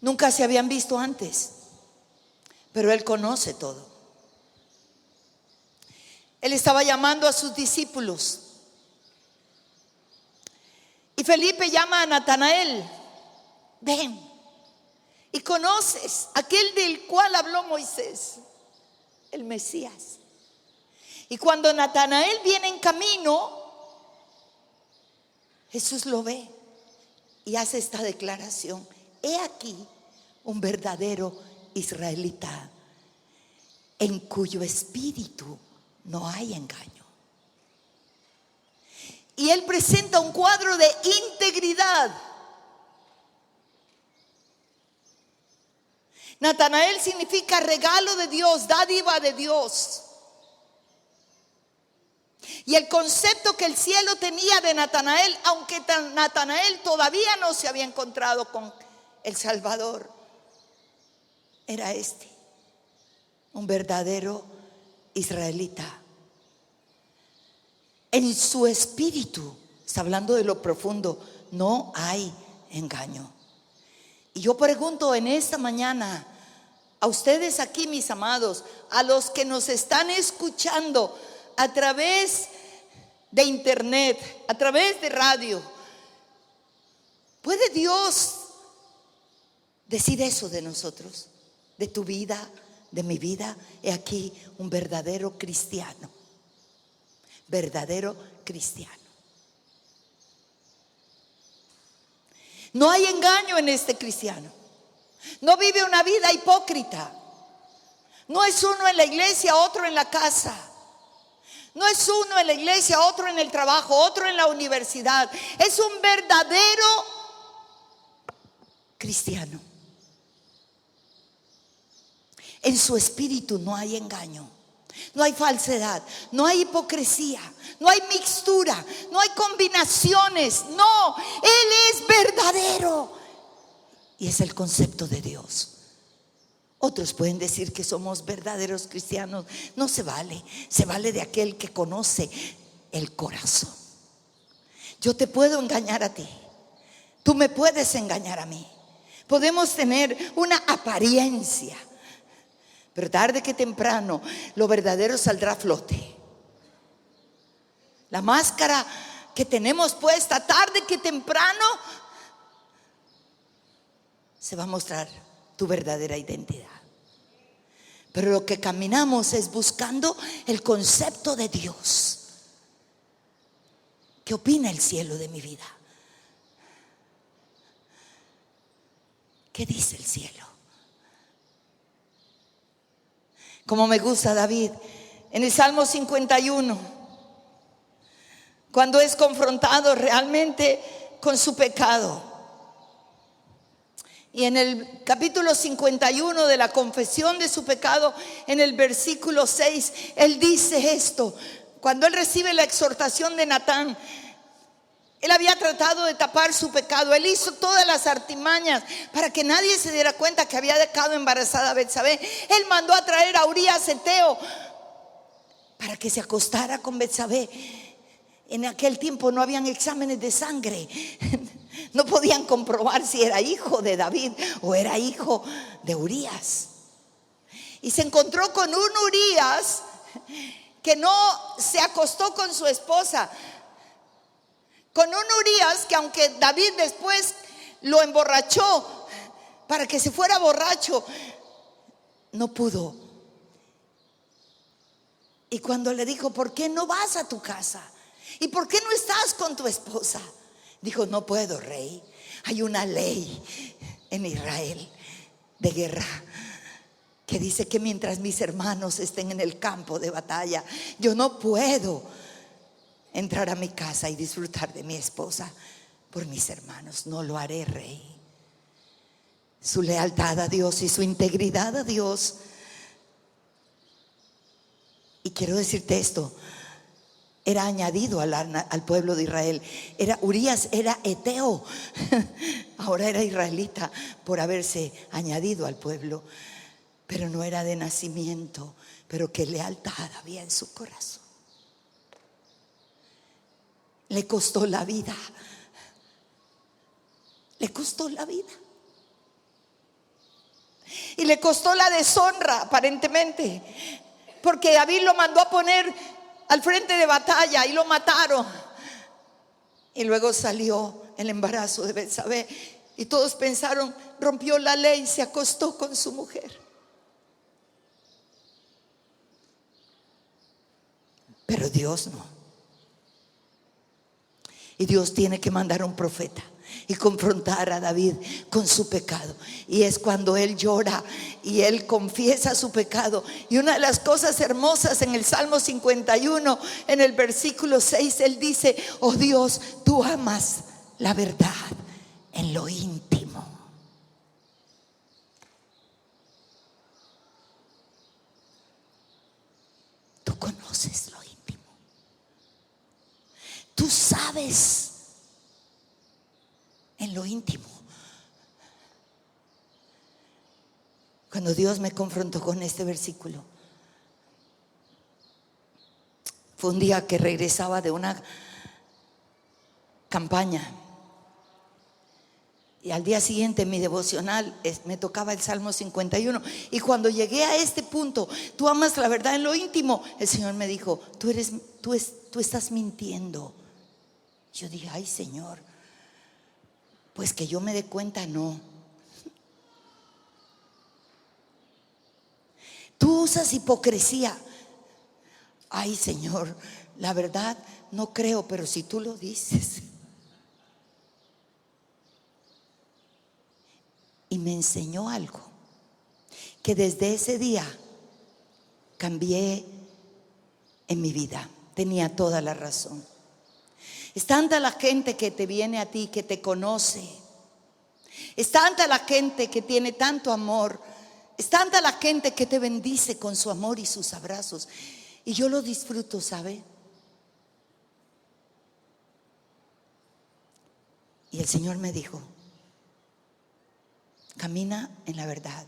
Nunca se habían visto antes, pero Él conoce todo. Él estaba llamando a sus discípulos. Y Felipe llama a Natanael: ven. Y conoces aquel del cual habló Moisés, el Mesías. Y cuando Natanael viene en camino, Jesús lo ve y hace esta declaración: he aquí un verdadero israelita en cuyo espíritu no hay engaño. Y él presenta un cuadro de integridad. Natanael significa regalo de Dios, dádiva de Dios. Y el concepto que el cielo tenía de Natanael, aunque Natanael todavía no se había encontrado con el Salvador, era este: un verdadero israelita. En su espíritu, está hablando de lo profundo, no hay engaño. Y yo pregunto en esta mañana a ustedes aquí, mis amados, a los que nos están escuchando a través de internet, a través de radio, ¿puede Dios decir eso de nosotros? De tu vida, de mi vida. He aquí un verdadero cristiano. Verdadero cristiano. No hay engaño en este cristiano. No vive una vida hipócrita. No es uno en la iglesia, otro en la casa. No es uno en la iglesia, otro en el trabajo, otro en la universidad. Es un verdadero cristiano. En su espíritu no hay engaño, no hay falsedad, no hay hipocresía, no hay mixtura, no hay combinaciones. No, Él es verdadero. Y es el concepto de Dios. Otros pueden decir que somos verdaderos cristianos. No se vale. Se vale de aquel que conoce el corazón. Yo te puedo engañar a ti. Tú me puedes engañar a mí. Podemos tener una apariencia, pero tarde que temprano lo verdadero saldrá a flote. La máscara que tenemos puesta, tarde que temprano se va a mostrar tu verdadera identidad. Pero lo que caminamos es buscando el concepto de Dios. ¿Qué opina el cielo de mi vida? ¿Qué dice el cielo? Como me gusta David en el Salmo 51, cuando es confrontado realmente con su pecado. Y en el capítulo 51 de la confesión de su pecado, en el versículo 6, él dice esto. Cuando él recibe la exhortación de Natán, él había tratado de tapar su pecado. Él hizo todas las artimañas para que nadie se diera cuenta que había dejado embarazada a Betsabé. Él mandó a traer a Urías Eteo para que se acostara con Betsabé. En aquel tiempo no habían exámenes de sangre. No podían comprobar si era hijo de David o era hijo de Urías. Y se encontró con un Urías que no se acostó con su esposa. Con un Urías que, aunque David después lo emborrachó para que se fuera borracho, no pudo. Y cuando le dijo: ¿por qué no vas a tu casa? ¿Y por qué no estás con tu esposa? Dijo: no puedo, rey. Hay una ley en Israel de guerra que dice que mientras mis hermanos estén en el campo de batalla, yo no puedo entrar a mi casa y disfrutar de mi esposa por mis hermanos. No lo haré, rey. Su lealtad a Dios y su integridad a Dios. Y quiero decirte esto: era añadido al pueblo de Israel. Urías era eteo, ahora era israelita por haberse añadido al pueblo, pero no era de nacimiento. Pero qué lealtad había en su corazón. Le costó la vida. Le costó la vida. Y le costó la deshonra, aparentemente, porque David lo mandó a poner al frente de batalla y lo mataron. Y luego salió el embarazo de Betsabé y todos pensaron: rompió la ley, se acostó con su mujer. Pero Dios no. Y Dios tiene que mandar un profeta y confrontar a David con su pecado. Y es cuando él llora y él confiesa su pecado. Y una de las cosas hermosas en el Salmo 51, en el versículo 6, él dice: oh Dios, tú amas la verdad en lo íntimo. Tú conoces lo íntimo. Tú sabes en lo íntimo. Cuando Dios me confrontó con este versículo, fue un día que regresaba de una campaña. Y al día siguiente en mi devocional me tocaba el Salmo 51. Y cuando llegué a este punto: tú amas la verdad en lo íntimo, el Señor me dijo: tú estás mintiendo. Yo dije: ay, Señor, pues que yo me dé cuenta, no. Tú usas hipocresía. Ay, Señor, la verdad no creo, pero si tú lo dices. Y me enseñó algo que desde ese día cambié en mi vida. Tenía toda la razón. Es tanta la gente que te viene a ti, que te conoce. Es tanta la gente que tiene tanto amor. Es tanta la gente que te bendice con su amor y sus abrazos. Y yo lo disfruto, ¿sabe? Y el Señor me dijo: camina en la verdad.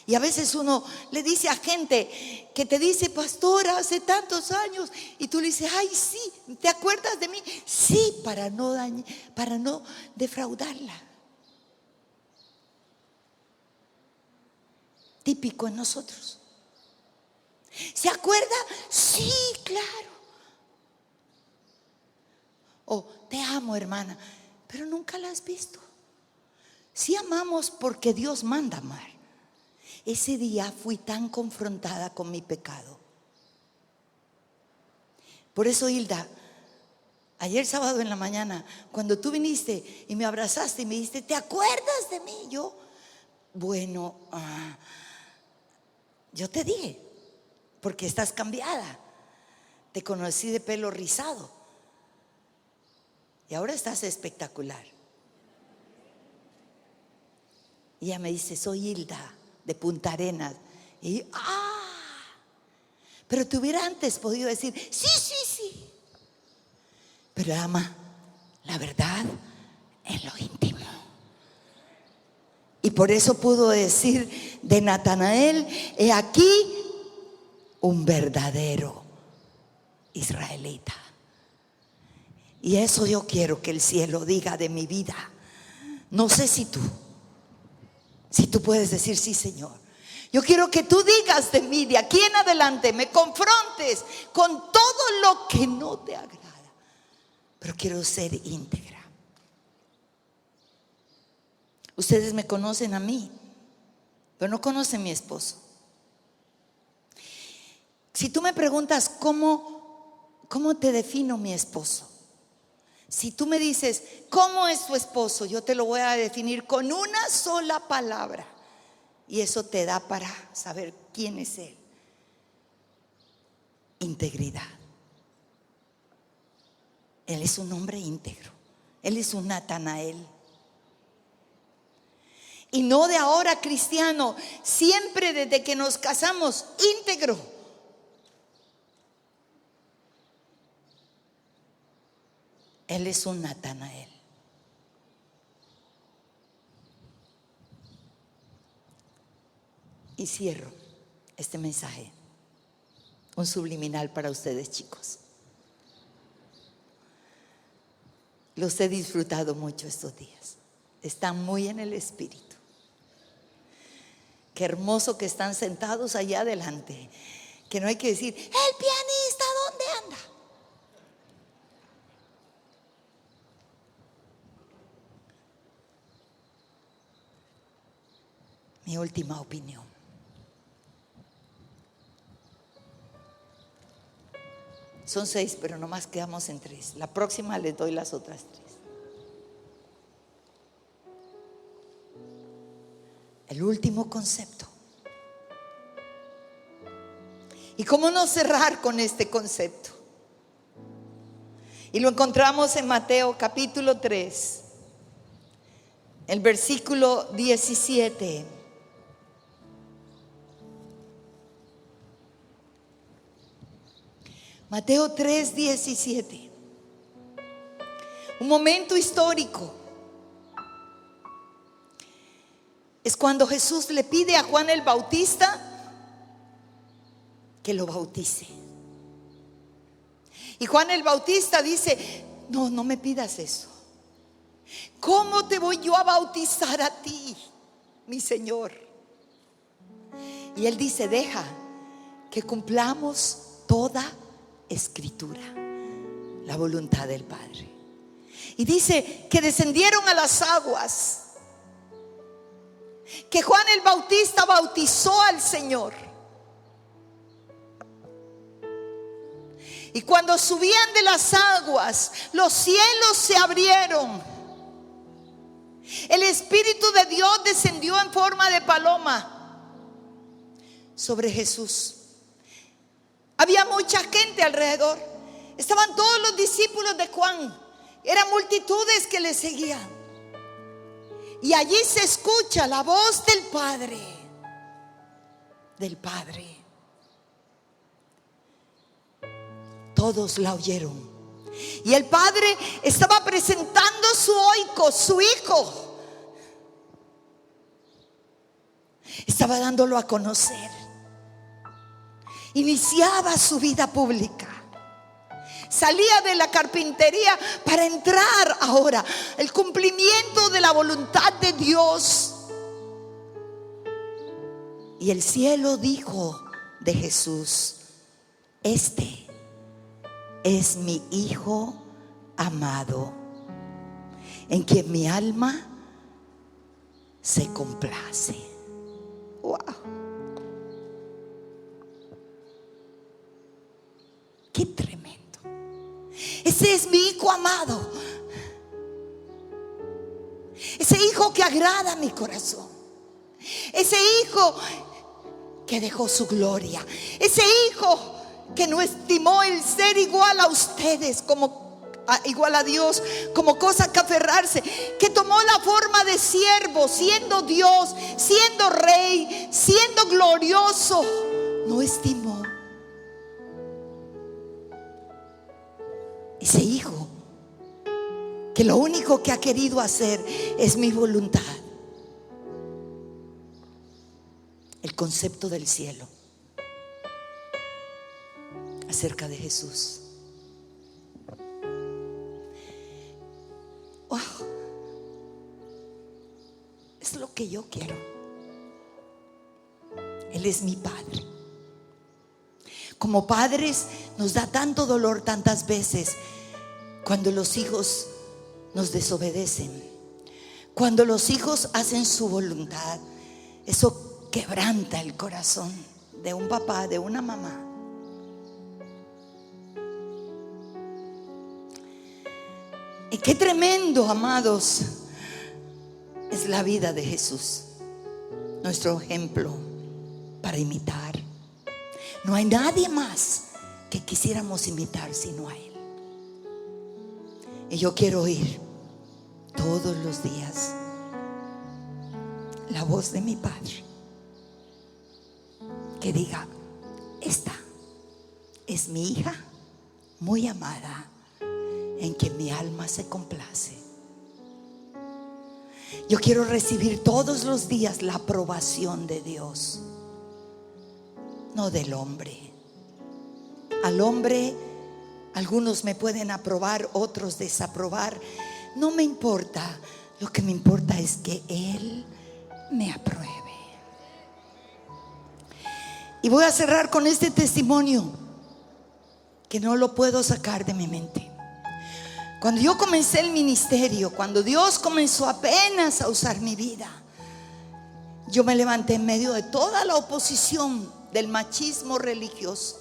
Y a veces uno le dice a gente que te dice: pastora, hace tantos años, y tú le dices: ay, sí, ¿te acuerdas de mí? Sí, para no defraudarla. Típico en nosotros. ¿Se acuerda? Sí, claro. O: te amo, hermana, pero nunca la has visto. Sí amamos porque Dios manda amar. Ese día fui tan confrontada con mi pecado. Por eso, Hilda, ayer sábado en la mañana, cuando tú viniste y me abrazaste y me dijiste: ¿te acuerdas de mí? Yo, bueno, yo te dije, porque estás cambiada. Te conocí de pelo rizado y ahora estás espectacular. Y ella me dice: soy Hilda de Punta Arenas. Y yo, pero te hubiera antes podido decir: sí, sí, sí. Pero ama la verdad en lo íntimo. Y por eso pudo decir de Natanael: he aquí un verdadero israelita. Y eso yo quiero que el cielo diga de mi vida. No sé si tú puedes decir: sí, Señor, Yo quiero que tú digas de mí, de aquí en adelante, me confrontes con todo lo que no te agrada, pero quiero ser íntegra. Ustedes me conocen a mí, pero no conocen a mi esposo. Si tú me preguntas ¿cómo te defino mi esposo? Si tú me dices, ¿cómo es tu esposo? Yo te lo voy a definir con una sola palabra. Y eso te da para saber quién es él. Integridad. Él es un hombre íntegro. Él es un Natanael. Y no de ahora, cristiano, siempre desde que nos casamos, íntegro. Él es un Natanael. Y cierro este mensaje, un subliminal para ustedes, chicos. Los he disfrutado mucho estos días. Están muy en el espíritu. Qué hermoso que están sentados allá adelante. Que no hay que decir, el pianista, ¿dónde anda? Mi última opinión. Son 6, pero nomás quedamos en 3. La próxima les doy las otras 3. El último concepto. ¿Y cómo no cerrar con este concepto? Y lo encontramos en Mateo capítulo 3, el versículo 17. Mateo 3, 17. Un momento histórico. Es cuando Jesús le pide a Juan el Bautista que lo bautice. Y Juan el Bautista dice, no me pidas eso. ¿Cómo te voy yo a bautizar a ti, mi Señor? Y él dice, deja que cumplamos toda escritura, la voluntad del Padre. Y dice que descendieron a las aguas, que Juan el Bautista bautizó al Señor. Y cuando subían de las aguas, los cielos se abrieron. El Espíritu de Dios descendió en forma de paloma sobre Jesús. Había mucha gente alrededor. Estaban todos los discípulos de Juan. Eran multitudes que le seguían. Y allí se escucha la voz del Padre. Del Padre. Todos la oyeron. Y el Padre estaba presentando su oikos, su Hijo. Estaba dándolo a conocer. Iniciaba su vida pública. Salía de la carpintería para entrar ahora el cumplimiento de la voluntad de Dios. Y el cielo dijo de Jesús, este es mi Hijo amado, en quien mi alma se complace. Wow. Qué tremendo. Ese es mi Hijo amado. Ese Hijo que agrada a mi corazón. Ese Hijo que dejó su gloria. Ese Hijo que no estimó el ser igual a ustedes, igual a Dios, como cosa que aferrarse, que tomó la forma de siervo, siendo Dios, siendo Rey, siendo glorioso. No estimó. Ese Hijo que lo único que ha querido hacer es mi voluntad. El concepto del cielo acerca de Jesús. Wow. Es lo que yo quiero. Él es mi Padre. Como padres nos da tanto dolor tantas veces cuando los hijos nos desobedecen, cuando los hijos hacen su voluntad. Eso quebranta el corazón de un papá, de una mamá. Y qué tremendo, amados, es la vida de Jesús, nuestro ejemplo para imitar. No hay nadie más que quisiéramos imitar sino a Él. Y yo quiero oír todos los días la voz de mi Padre que diga: esta es mi hija muy amada, en que mi alma se complace. Yo quiero recibir todos los días la aprobación de Dios, no del hombre. Al hombre, algunos me pueden aprobar, otros desaprobar. No me importa. Lo que me importa es que Él me apruebe. Y voy a cerrar con este testimonio que no lo puedo sacar de mi mente. Cuando yo comencé el ministerio, cuando Dios comenzó apenas a usar mi vida, yo me levanté en medio de toda la oposición del machismo religioso.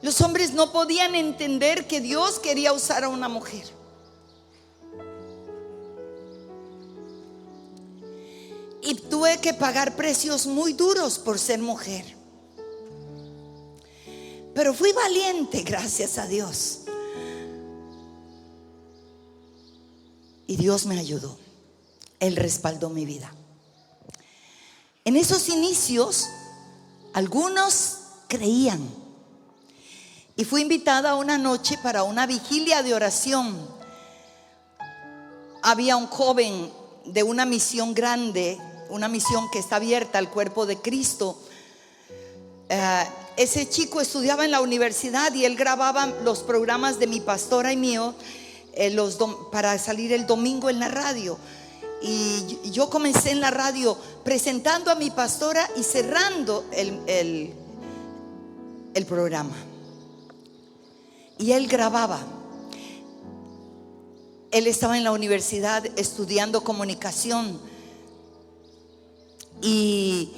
Los hombres no podían entender que Dios quería usar a una mujer. Y tuve que pagar precios muy duros por ser mujer. Pero fui valiente, gracias a Dios. Y Dios me ayudó. Él respaldó mi vida. En esos inicios, algunos creían. Y fui invitada una noche para una vigilia de oración. Había un joven de una misión grande, una misión que está abierta al cuerpo de Cristo. Ese chico estudiaba en la universidad y él grababa los programas de mi pastora y mío para salir el domingo en la radio. Y yo comencé en la radio presentando a mi pastora y cerrando el programa. Y él grababa. Él estaba en la universidad estudiando comunicación. Y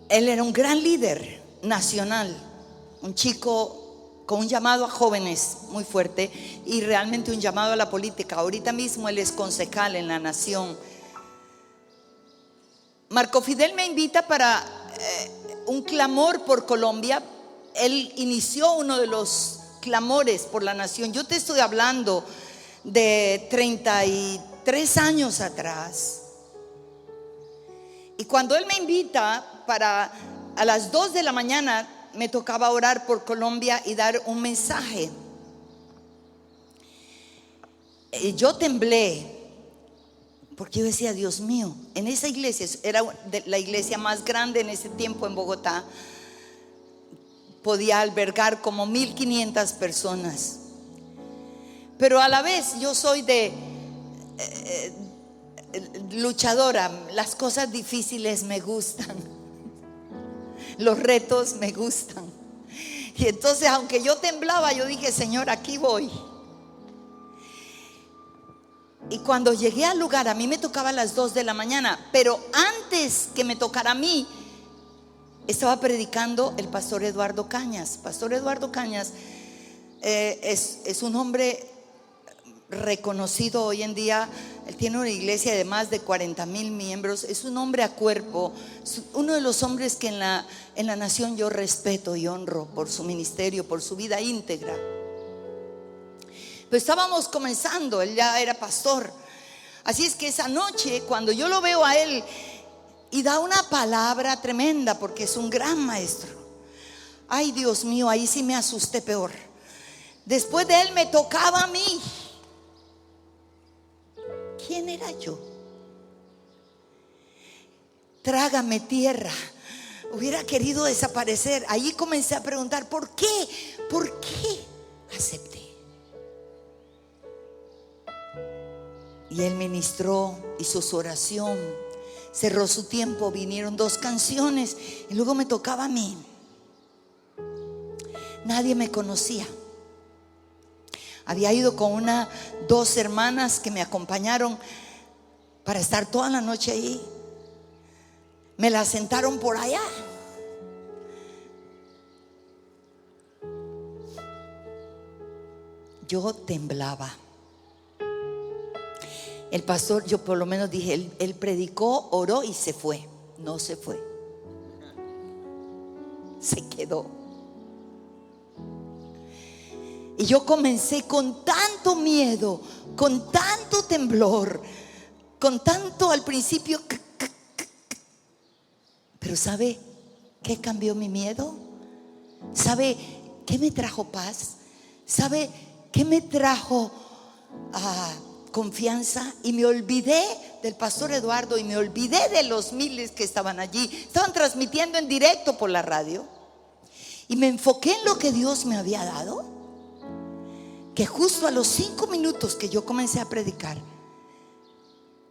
él era un gran líder nacional, un chico con un llamado a jóvenes muy fuerte y realmente un llamado a la política. Ahorita mismo él es concejal en La Nación. Marco Fidel me invita para un clamor por Colombia. Él inició uno de los clamores por la nación. Yo te estoy hablando de 33 años atrás. Y cuando él me invita a las 2 de la mañana, me tocaba orar por Colombia y dar un mensaje. Yo temblé, porque yo decía: Dios mío, en esa iglesia, era la iglesia más grande en ese tiempo en Bogotá, podía albergar como 1,500 personas. Pero a la vez yo soy luchadora. Las cosas difíciles me gustan, los retos me gustan. Y entonces, aunque yo temblaba, yo dije: Señor, aquí voy. Y cuando llegué al lugar, a mí me tocaba a las 2 de la mañana, pero antes que me tocara a mí, estaba predicando el pastor Eduardo Cañas. Pastor Eduardo Cañas es un hombre reconocido hoy en día. Él tiene una iglesia de más de 40,000 miembros. Es un hombre a cuerpo, uno de los hombres que en la nación yo respeto y honro por su ministerio, por su vida íntegra. Pero estábamos comenzando, él ya era pastor. Así es que esa noche, cuando yo lo veo a él y da una palabra tremenda, porque es un gran maestro, ay, Dios mío, ahí sí me asusté peor. Después de él me tocaba a mí. ¿Quién era yo? Trágame tierra. Hubiera querido desaparecer. Allí comencé a preguntar: ¿por qué? ¿Por qué acepté? Y él ministró, hizo su oración, cerró su tiempo, vinieron 2 canciones y luego me tocaba a mí. Nadie me conocía. Había ido con 2 hermanas que me acompañaron para estar toda la noche ahí. Me la sentaron por allá. Yo temblaba. El pastor, yo por lo menos dije, él predicó, oró y se fue. No se fue, se quedó. Y yo comencé con tanto miedo, con tanto temblor, con tanto al principio. Pero ¿sabe qué cambió mi miedo? ¿Sabe qué me trajo paz? ¿Sabe qué me trajo confianza? Y me olvidé del pastor Eduardo y me olvidé de los miles que estaban allí. Estaban transmitiendo en directo por la radio. Y me enfoqué en lo que Dios me había dado. Que justo a los 5 minutos que yo comencé a predicar,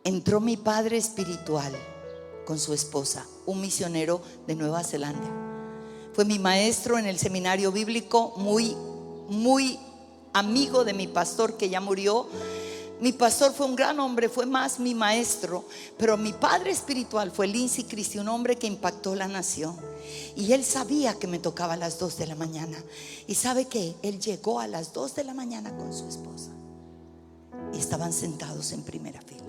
entró mi padre espiritual con su esposa, un misionero de Nueva Zelanda. Fue mi maestro en el seminario bíblico, muy amigo de mi pastor que ya murió. Mi pastor fue un gran hombre, fue más mi maestro, pero mi padre espiritual fue Lindsay Christie, un hombre que impactó la nación. Y él sabía que me tocaba a las 2 de la mañana. Y ¿sabe qué? Él llegó a las 2 de la mañana con su esposa y estaban sentados en primera fila.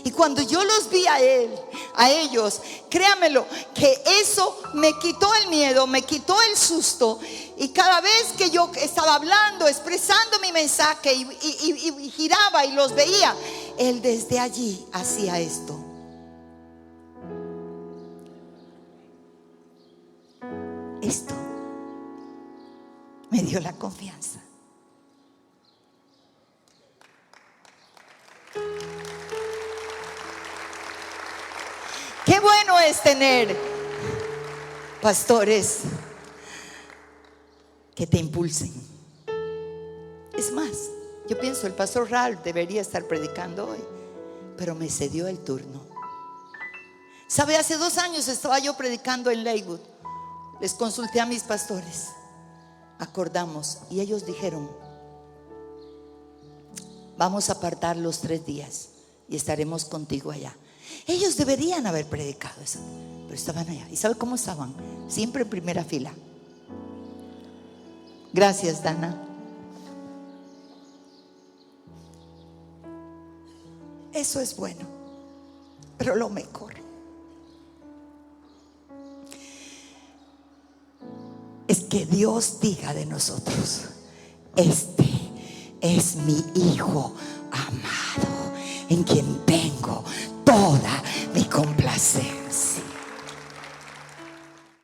Y cuando yo los vi a ellos, créamelo, que eso me quitó el miedo, me quitó el susto. Y cada vez que yo estaba hablando, expresando mi mensaje y giraba y los veía, él desde allí hacía esto. Esto me dio la confianza. Qué bueno es tener pastores que te impulsen. Es más, yo pienso el pastor Ralph debería estar predicando hoy, pero me cedió el turno. ¿Sabe? Hace 2 años estaba yo predicando en Lakewood. Les consulté a mis pastores, acordamos y ellos dijeron: vamos a apartar los 3 días y estaremos contigo allá. Ellos deberían haber predicado eso, pero estaban allá. ¿Y sabe cómo estaban? Siempre en primera fila. Gracias, Dana. Eso es bueno, pero lo mejor es que Dios diga de nosotros: este es mi hijo amado, en quien tengo toda mi complacencia.